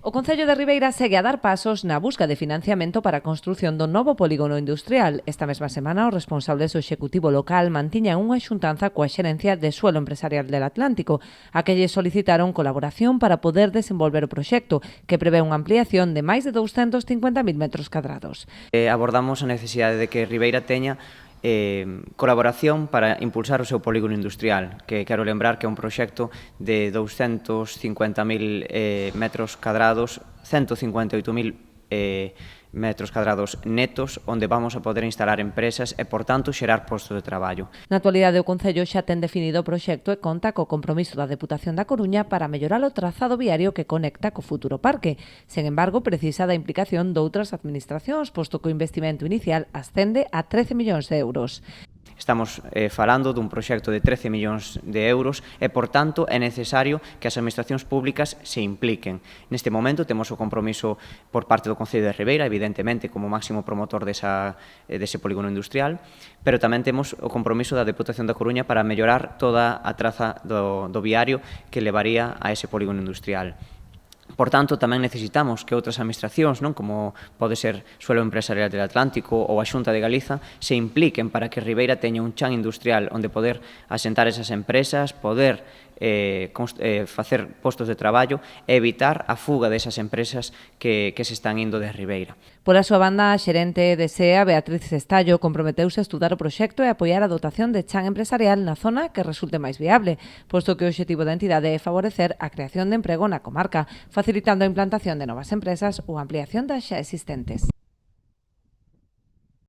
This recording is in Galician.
O Concello de Ribeira segue a dar pasos na busca de financiamento para a construción do novo polígono industrial. Esta mesma semana, os responsables do Executivo local mantiñan unha xuntanza coa Xerencia de Suelo Empresarial del Atlántico, a que lle solicitaron colaboración para poder desenvolver o proxecto, que prevé unha ampliación de máis de 250.000 metros cadrados. Abordamos a necesidade de que Ribeira teña colaboración para impulsar o seu polígono industrial, que quero lembrar que é un proxecto de 250.000 metros cadrados, 158.000 metros cadrados netos, onde vamos a poder instalar empresas e, por tanto, xerar postos de traballo. Na actualidade, o Concello xa ten definido o proxecto e conta co compromiso da Deputación da Coruña para mellorar o trazado viario que conecta co futuro parque. Sen embargo, precisa da implicación doutras administracións, posto que o investimento inicial ascende a 13 millóns de euros. Estamos falando dun proxecto de 13 millóns de euros e, por tanto, é necesario que as administracións públicas se impliquen. Neste momento temos o compromiso por parte do Concello de Ribeira, evidentemente, como máximo promotor dese polígono industrial, pero tamén temos o compromiso da Deputación da Coruña para mellorar toda a traza do viario que levaría a ese polígono industrial. Por tanto, tamén necesitamos que outras administracións, como pode ser Suelo Empresarial del Atlántico ou a Xunta de Galiza, se impliquen para que Ribeira teña un chan industrial onde poder asentar esas empresas, poder facer postos de traballo e evitar a fuga desas empresas que se están indo de Ribeira. Pola súa banda, a xerente de SEA, Beatriz Estallo, comprometeuse a estudar o proxecto e apoiar a dotación de chan empresarial na zona que resulte máis viable, posto que o obxectivo da entidade é favorecer a creación de emprego na comarca, facilitando a implantación de novas empresas ou a ampliación das xa existentes.